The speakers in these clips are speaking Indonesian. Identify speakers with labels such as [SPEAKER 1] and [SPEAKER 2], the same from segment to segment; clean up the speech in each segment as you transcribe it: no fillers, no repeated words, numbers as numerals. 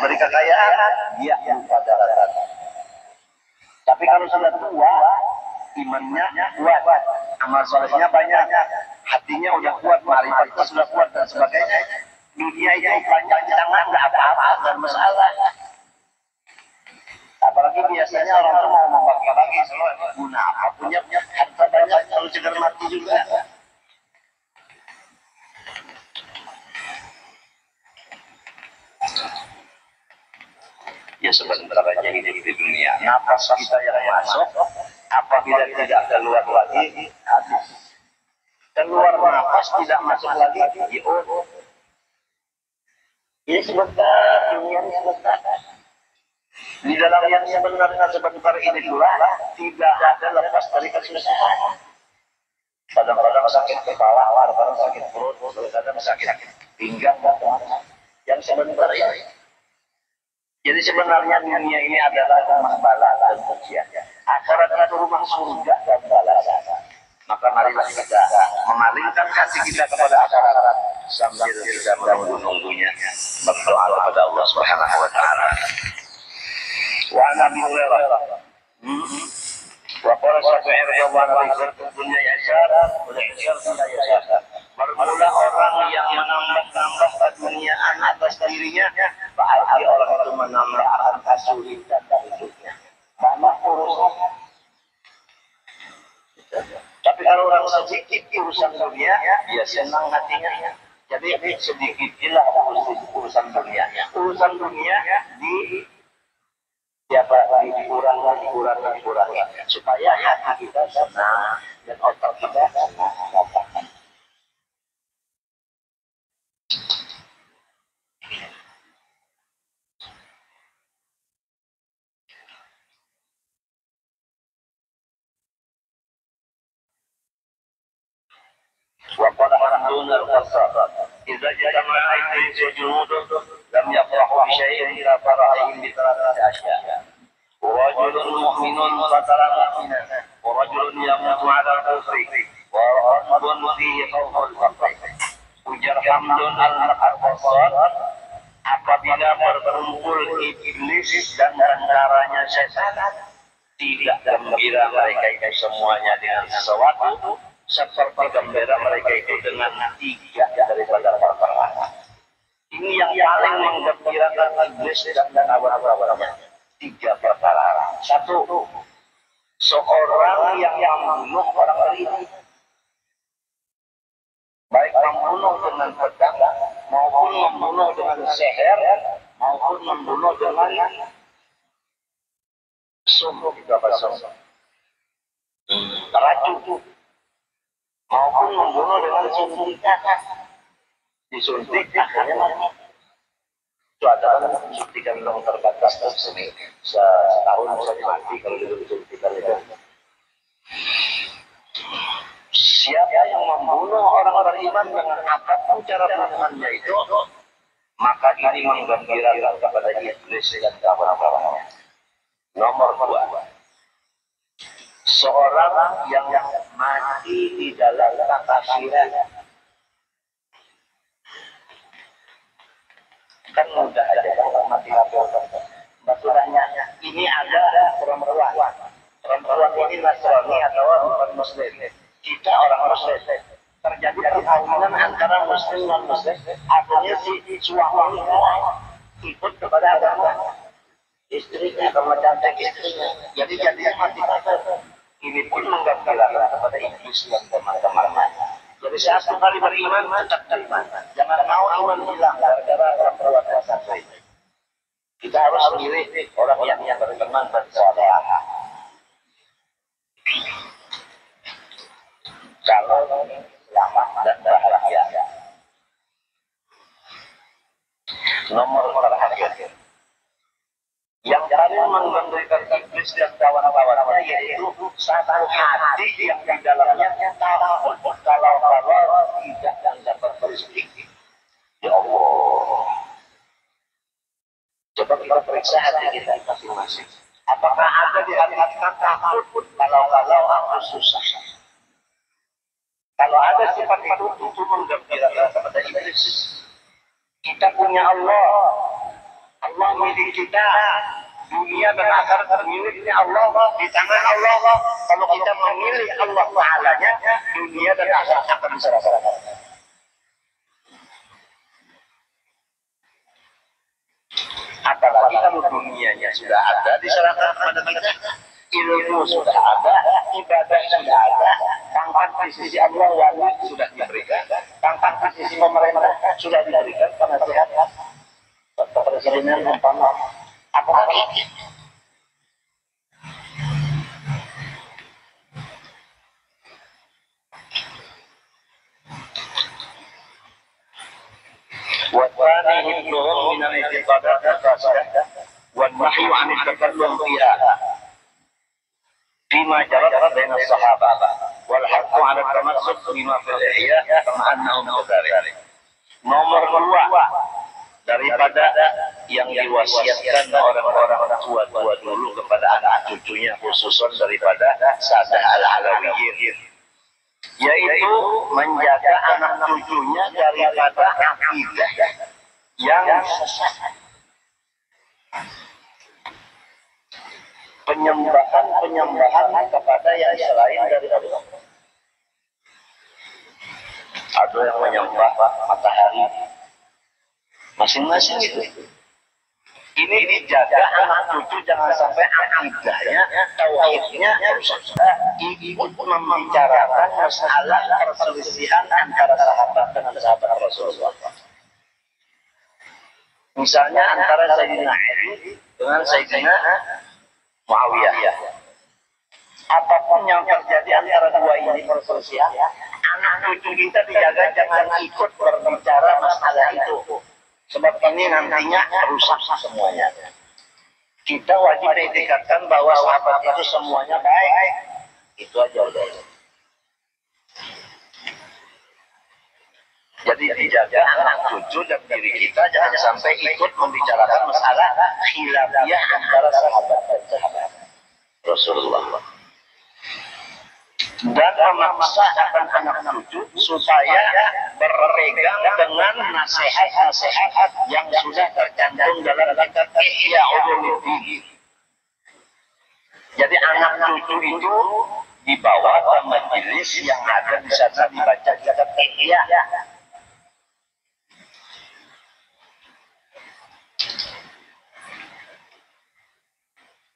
[SPEAKER 1] beri kekayaan, dia lupa daratan. Tapi kalau sudah tua, imannya kuat, amal solehnya banyak, hatinya udah kuat, marifatnya sudah kuat dan sebagainya. Dunia itu banyak jangan nggak apa-apa dan masalah. Apalagi biasanya orang itu mau membagi-bagi selalu guna apa punya harta banyak kalau sekedar mati juga. Ya sebentar aja hidup di dunia. Nafas kita yang masuk, apabila tidak keluar lagi, habis. Keluar nafas tidak masuk lagi, diurut. Ini sebentar, dunia ini sebentar. Di dalam yang sebentar ini pula tidak ada lepas dari kesusahan. Kadang-kadang sakit kepala, kadang-kadang sakit perut, kadang-kadang sakit pinggang, yang sebentar ini. Jadi sebenarnya dunia ini adalah rumah bala dan ujian. Akhirat itu rumah surga dan balasan. Maka marilah kita memalingkan hati kita kepada akhirat sambil kita menunggunya, berdoa kepada Allah Subhanahu wa taala. Wa Nabi Hurairah wa qala syai'ir radhiyallahu anhu dunya yashar wa yashar la yashar. Bermula orang yang menambah dunia atas dirinya, berarti orang itu menambah akan kesulitan dalam hidupnya. Banyak urusan. Tapi kalau orang sedikit urusan dunia, dia senang hatinya. Jadi sedikitlah urusan dunia. Urusan dunia dikurangi supaya hati kita senang dan otak kita senang. وقال دون القصر إذا جمع إبليس وجنوده لم يفرحوا بشيء إلا فرحهم بثلاثة أشياء ورجل مؤمن قتل مؤمنا ورجل يموت على الكفر ورجل فيه خوف الفقر ujar Hamdun al-Qassar apabila berkumpul iblis dan tentaranya setan tidak gembira mereka itu semuanya dengan sesuatu seperti gembira mereka itu dengan tiga daripada perkara. Ini yang paling menggembirakan iblis dan awal-awalnya. Tiga perkara. Satu, seorang yang membunuh orang lain, baik membunuh dengan pedang maupun membunuh dengan seher maupun membunuh dengan sumber racun maupun membunuh dengan suntikan. Disuntik akhirnya mati. Itu adalah suntikan yang terbatas tersebut. Setahun bisa mati kalau disuntikan itu. Siapa yang membunuh orang beriman dengan apapun cara pembunuhannya itu, maka ini menggembirakan kepada iblis dan kawan-kawannya. Nomor dua, seorang yang mati di dalam kekafiran. Kan mudah ada orang mati kafir. Maksudnya ini ada perempuan. Perempuan ini Nasrani atau bukan Muslim. Kita orang Muslim. Terjadi perkawinan antara Muslim dan Muslim. Akhirnya si suami ikut kepada agama istrinya, karena cantik istrinya. Jadi mati kafir. Ini pun menggembirakan kepada iblis dan teman-temannya. Jadi satu kali beriman tetap beriman. Jangan mau iman hilang gara-gara perbuatan satu ini. Kita harus memilih orang yang berteman bersoleh. Kalau selamat dan bahagia. Nomor terakhir yang paling menggembirakan iblis dan kawan-kawannya yaitu satu hati yang di dalamnya takut kalau tidak dapat rezeki. Ya Allah, coba kita periksa hati kita masing-masing. Apakah ada di hati kita takut kalau aku susah? Kalau ada sifat itu menggembirakan kepada iblis. Kita punya Allah Allah milik kita, dunia dan akhirat miliknya Allah, di tangan Allah. Kalau kita memilih Allah Ta'ala-nya, dunia dan akhirat akan diserahkan. Apalagi kalau dunianya sudah ada diserahkan kepada kita, ilmu sudah ada, ibadah sudah ada, pangkat di sisi Allah wali sudah diberikan, pangkat di sisi pemerintah sudah diberikan, karena sehat presidennya umpama apalagi. والثاني حفظهم من الاعتقادات الفاسدة والنهي عن التكلم فيها فيما جرى بين الصحابة والحث على التمسك بما في الإحياء كما أنهم كذلك. Nomor 2 daripada yang diwasiatkan orang-orang tua dulu kepada anak cucunya, khususan daripada Sadah Al-Alawiyyin, yaitu menjaga anak cucunya daripada akidah yang penyembahan kepada yang selain dari Allah. Ada yang menyembah matahari, masing-masing itu. Ini dijaga anak cucu jangan sampai akidahnya, tauhidnya ikut membicarakan masalah perselisihan antara sahabat dengan sahabat Rasulullah. Misalnya antara Sayyidina Ali dengan Sayyidina Muawiyah. Apapun yang terjadi antara dua ini perselisihan, anak cucu kita dijaga jangan ikut berbicara masalah itu. Sebab ini nantinya rusak semuanya. Kita wajib ditingkatkan bahwa sahabat itu semuanya baik. Itu aja udah. Jadi dijaga anak cucu dan diri kita jangan sampai ikut membicarakan masalah khilafiyah antara sahabat dan sahabat Rasulullah. Dan memaksa akan anak cucu supaya berpegang dengan nasihat-nasihat yang sudah tercantum dalam kitab Ihya Ulumuddin. Jadi anak cucu itu dibawa ke majelis yang ada di sana dibaca kitab Ihya.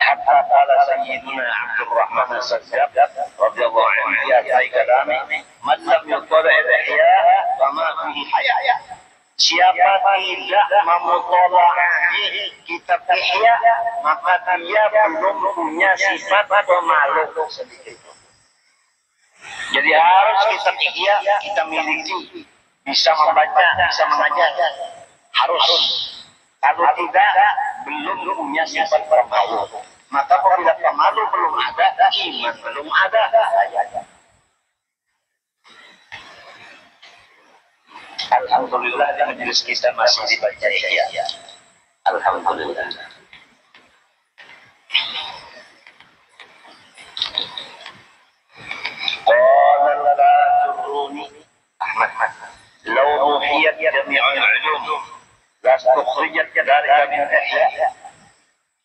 [SPEAKER 1] Hatta qala Sayyidina Abdurrahman As-Sajjad radhiyallahu anhu ya kalami man lam yuqra' al-ihya fama fihi hayya. Siapa tidak memutola'ahi kitab Ihya maka dia belum punya sifat pemalu sedikit. Jadi harus kitab Ihya kita miliki, bisa membaca, bisa mengajar, harus. Kalau tidak belum punya sifat pemalu. Maka apabila pemalu belum ada, iman belum ada. Alhamdulillah di majelis kita masih dibaca Ihya. Alhamdulillah. Qala la turuni Ahmad law muhiyat jami'ul ulum la tukhrijat kadhalika min Ihya.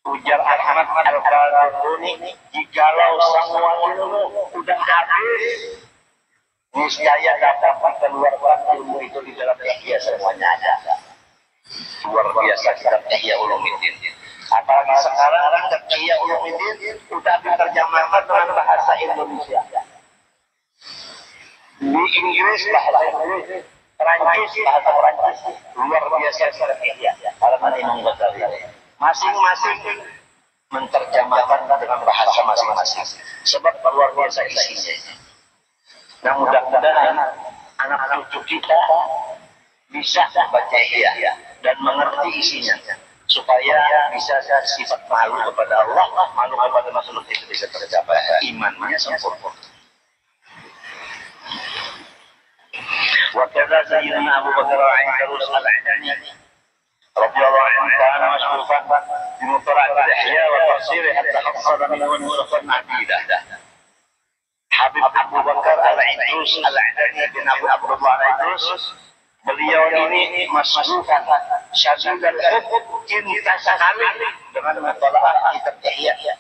[SPEAKER 1] Ujar Ahmad Al-Qadhuni, jikalau semua ilmu sudah habis, niscaya dapat mengeluarkan ilmu itu di dalam Ihya semuanya ada. Luar biasa kitab Ihya Ulumuddin. Apalagi sekarang kitab Ihya Ulumuddin sudah diterjemahkan dengan bahasa Indonesia. Di Inggris bahasa Inggris, Perancis bahasa Perancis. Luar biasa kitab Ihya. Halaman Imam Ghazali. Masing-masing menterjemahkan dengan bahasa masing-masing. Sebab luar biasa isinya. Nah mudah-mudahan anak cucu kita bisa baca Ihya dan mengerti isinya. Supaya bisa sifat malu kepada Allah, malu kepada makhluk itu bisa tercapai. Imannya sempurna. Waktu Sayyidina Abu Bakar Al-Aindarus Al-Adani radhiyallahu anhu kana mashrufan bi mutara'at al-ihya wa tafsir hatta hasala minhu nurun adidah. Habib Abu Bakar Al-Aindarus Al-Adani bin Abu Abdullah Al-Aindarus Beliau ini masruhan syadidul hubb, cinta sekali dengan mutalaah kitab Ihya,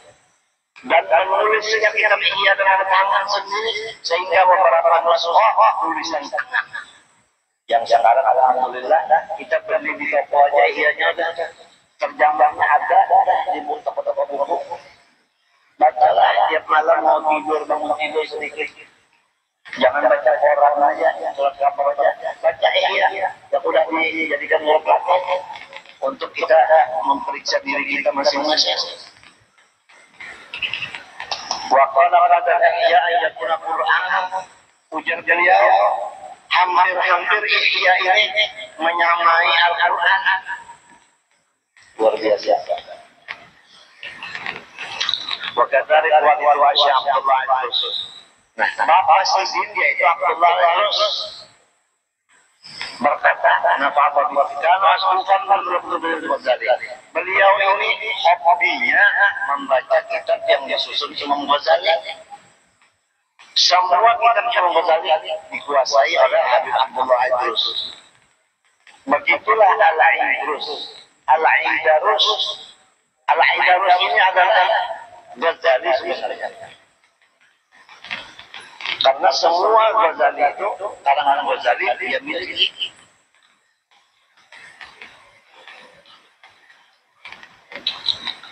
[SPEAKER 1] dan menulisnya kitab Ihya dengan tangan sendiri, sehingga beberapa nuskhah tulisan tangan. Yang sekarang alhamdulillah kita beli di toko aja Ihyanya ada, terjemahnya ada di toko-toko buku. Bacalah tiap malam mau tidur, bangun tidur sedikit. Jangan baca koran aja, surat kabar aja, baca Ihya yang udah dijadikan merupakan untuk kita memeriksa diri kita masing-masing. Wa qala qad Ihya yakuna Qur'an, ujar beliau, hampir-hampir Ihya ini menyamai Al-Quran. Luar biasa. Wa kadzalika wa Syekh Abdullah Idrus. Nah, bapak Sidin yaitu Abdullah Idrus berkata, "Nafa'at kana asbukan Abdul Ghazali." Beliau ini hobinya membaca kitab yang disusun Imam Ghazali. Semua kitab Imam Ghazali dikuasai oleh Habib Abdullah Idrus. Begitulah Al-Idrus. Al-Idrus ini adalah Ghazali sebenarnya. Karena semua Ghazali itu, karangan Ghazali dia miliki.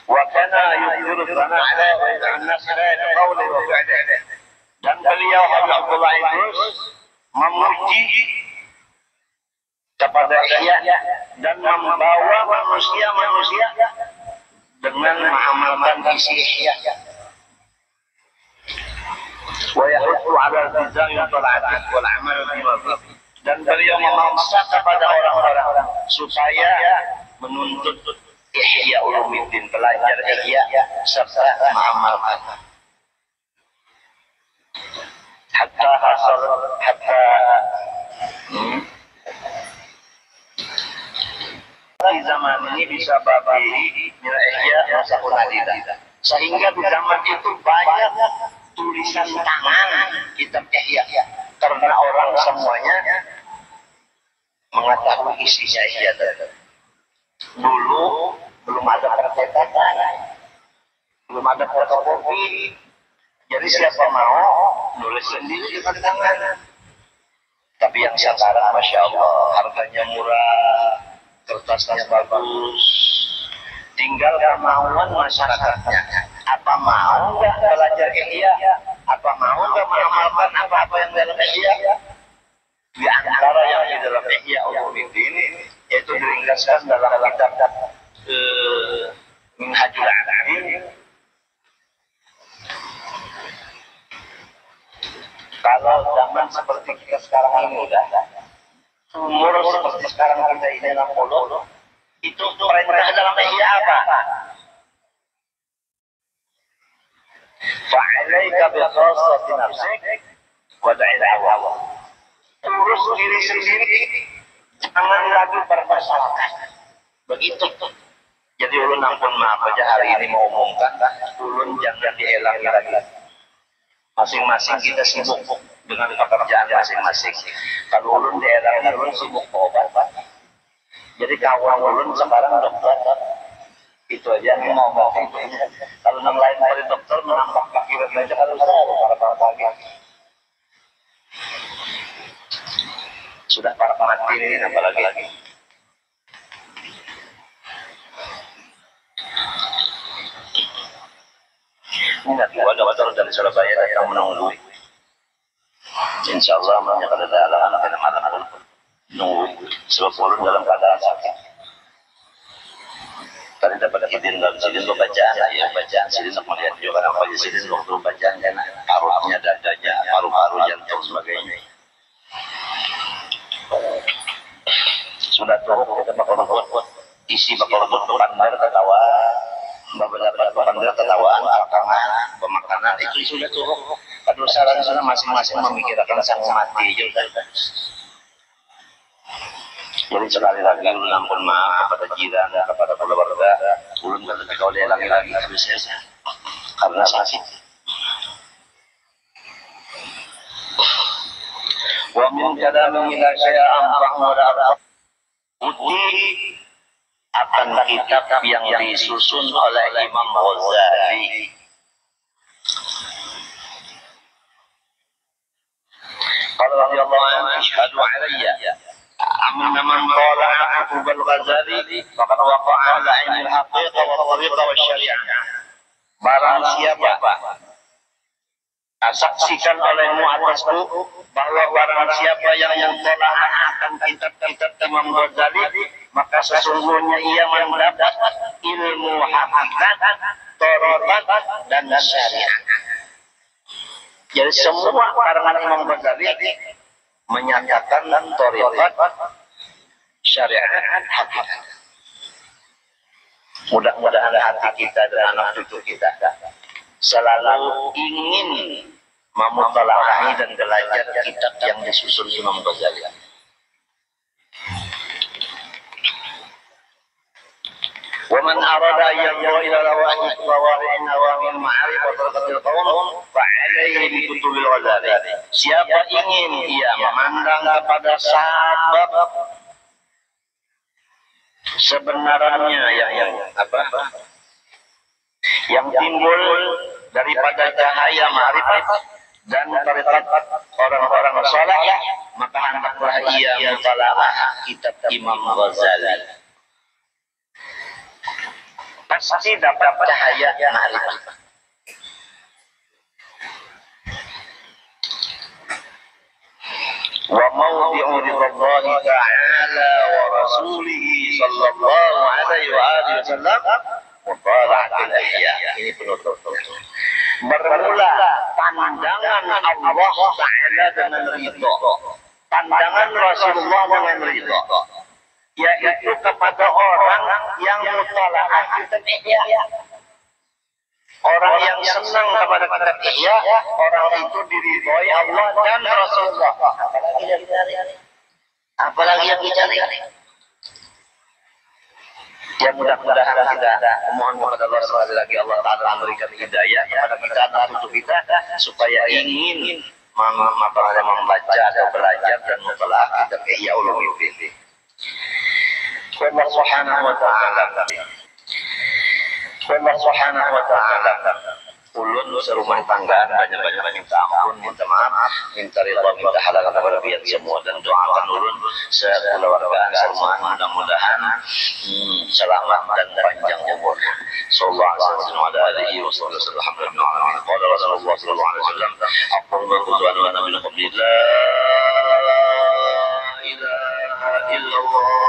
[SPEAKER 1] Wa kana yudhiru sana ala an-nas ala qawli wa fi'li. Dan beliau Abdullah Idrus memuji kepada Ihya dan membawa manusia dengan mengamalkan isi Ihya. Wa yahuttu ala iltizami tala'ati wal amal bima fihi. Dan beliau memaksa kepada orang-orang supaya menuntut Ihya Ulumuddin, belajar Ihya serta mengamalkan. Hatta di zaman ini bisa babi Ihya masahun adidah, sehingga di zaman itu banyak tulisan tangan kitab Ihya, karena orang semuanya mengetahui isinya Ihya. Dulu belum ada percetakan, belum ada fotokopi, jadi siapa mau nulis sendiri dengan tangan. Tapi yang sekarang Masya Allah harganya murah, kertasnya bagus, tinggal kemauan masyarakatnya. Apa mau nggak belajar Ihya? Apa mau nggak mengamalkan apa-apa yang dalam Ihya? Di antara yang di dalam Ihya Ulumuddin yaitu diringkaskan dalam kitab Minhajul Aqil. Kalau zaman seperti kita sekarang ini udah umur seperti sekarang kita ini 60, itu perintah dalam Ihya apa? Fa'alaika bi khassati nafsik wa da'il hawa. Urus diri sendiri, jangan lagi bermasyarakat. Begitu. Jadi ulun ampun maaf aja hari ini mau umumkan, ulun jangan dielangi lagi. Masing-masing kita sibuk dengan pekerjaan masing-masing. Kalau ulun dielangi, ulun sibuk obat. Jadi kawan ulun sekarang dokter. Itu aja mau kalau yang lain dari dokter menambah pikiran aja harus para pagi sudah para mati ini apalagi lagi. Ini nanti ada dokter dari Surabaya datang menunggu. Insya Allah menyangka ada alam pada malam nunggu sebab ulun dalam keadaan sakit. Tadi dapat izin dari sidin untuk bacaan, ya bacaan sidin untuk melihat juga apa aja sidin waktu bacaan kan parutnya, dadanya, paru-paru, jantung sebagainya. Sudah turun kita bakal buat isi bakal buat pandar ketawa, beberapa pandar ketawaan, alkangan, pemakanan itu sudah turun. Kadang saran sana masing-masing memikirkan sang mati juga. Jadi sekali lagi ulun ampun maaf kepada jiran, kepada keluarga, ulun ketika kau lelangi lagi habis karena sakit. Wa min min kalamihi la syai'a anfa'u wa la arfa'u. Putih akan kitab yang disusun oleh Imam Ghazali. Qala radhiyallahu anhu ashhadu alayya amma man qala kutub al-Ghazali faqad waqa'a ala 'aini al-haqiqah wa tariqah wa syari'ah. Barang siapa saksikan olehmu atasku bahwa barang siapa yang mentelaah akan kitab-kitab Imam Ghazali, maka sesungguhnya ia mendapat ilmu hakikat, tariqat dan syariat. Jadi semua karangan Imam Ghazali menyatakan tariqat, syariat, hakikat. Mudah-mudahan hati kita dan anak cucu kita selalu ingin memutalahi dan belajar kitab yang disusun Imam Ghazali. ومن أراد أن يرجع إلى رواحي نوامي المعارف وطرقة القوم فعليه بكتب الغزالي. Siapa ingin ia memandang kepada sabab sebenarnya yang timbul daripada cahaya ma'rifat dan tariqat orang-orang saleh, maka hendaklah ia mentalaah kitab Imam Ghazali. Pasti dapat cahaya ma'rifat. Wa mawdi'u ridhallahi ta'ala wa rasulihi sallallahu alaihi wa alihi wasallam mutala'atul ihya. Ini penutup. Bermula pandangan Allah Ta'ala dengan ridha, pandangan Rasulullah dengan ridha, yaitu kepada orang yang mutalaah kitab ihya. Orang yang senang kepada kitab ihya, orang itu diridhoi Allah dan Rasulullah. Apalagi yang dicari. Ya mudah-mudahan kita mohon kepada Allah sekali lagi, Allah Ta'ala memberikan hidayah kepada kita, anak cucu kita, supaya ingin membaca dan belajar dan mentelaah kitab Ihya Ulumuddin. Allah Subhanahu wa Ta'ala ulun serumah tanggaan banyak-banyak minta ampun, minta maaf, minta ridha, minta halal kepada pihak semua, dan doakan ulun sekeluargaan serumahan mudah-mudahan selamat dan panjang umur. Sallallahu alaihi wasallam. Alhamdulillah. Qala Rasulullah sallallahu alaihi wasallam, "Aqulu ma kuntu ana nabiyyu qabli la ilaha illallah."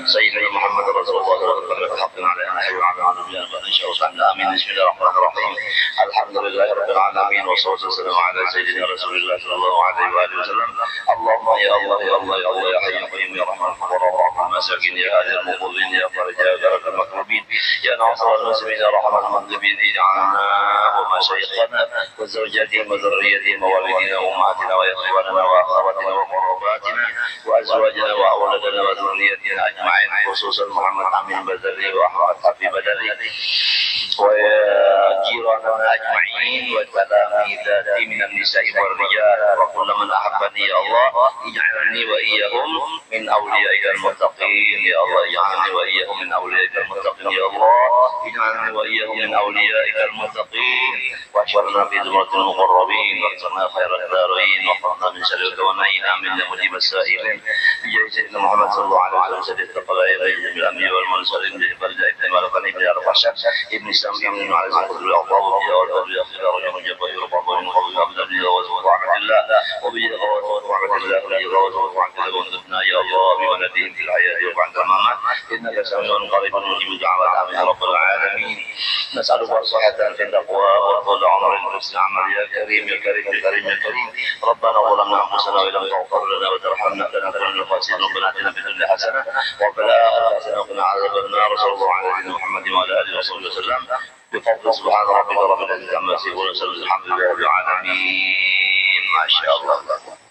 [SPEAKER 1] سيدنا محمد رسول الله صلى الله عليه وسلم حقنا على أن وعلى نبينا فإن شاء الله آمين. بسم الله الرحمن الرحيم. الحمد لله رب العالمين والصلاة والسلام على سيدنا رسول الله صلى الله عليه وآله وسلم. اللهم يا الله يا الله يا الله يا حي يا قيوم يا رحمن الفقراء وارحم المساكين يا هادي المقربين يا فرج يا درك المكروبين يا ناصر المسلمين يا رحمة المذنبين اجعلنا ومشايخنا وزوجاتهم وذريتهم ووالدينا وأمهاتنا وإخواننا وأخواتنا وقراباتنا وأزواجنا وأولادنا وذريتنا أجمعين، خصوصا محمد أمين بدري وأحمد حبيب بدري وجيراننا أجمعين وتلاميذاتي من النساء والرجال وكل من أحبني يا الله اجعلني وإياهم من أوليائك المتقين يا الله، اجعلني وإياهم من أوليائك المتقين يا الله، اجعلني وإياهم من أوليائك المتقين واحشرنا في زمرة المقربين وارزقنا خير الدارين واحفظنا من شر الكونين آمين يا مجيب السائلين بجاه سيدنا محمد صلى الله عليه وسلم سيد القبائل بالأنبياء والمرسلين بفرجاء ابن مالكني بن الرشاد ابن اسلام ابن علي القدر الأعظم وبيا والأولياء خيار يوم الجبهة ربما من قبل عبد الله وطاعة الله وبيا وطاعة الله وبيا وطاعة الله وانصرنا يا الله بولدهم في الحياة وبعد الممات إنك سميع قريب مجيب الدعوات آمين يا رب العالمين. نسألك صحة في التقوى وطول عمر حسن عمل يا كريم يا كريم يا كريم يا كريم. ربنا ظلمنا أنفسنا وإن لم تغفر لنا وترحمنا لنكونن من الخاسرين. ربنا آتنا في الدنيا حسنة وفي الآخرة حسنة وقنا عذاب النار. صلى الله على سيدنا محمد وعلى آله وصحبه وسلم بفضل سبحان ربك رب العزة عما يصفون وسلام الحمد لله رب العالمين. Masya Allah.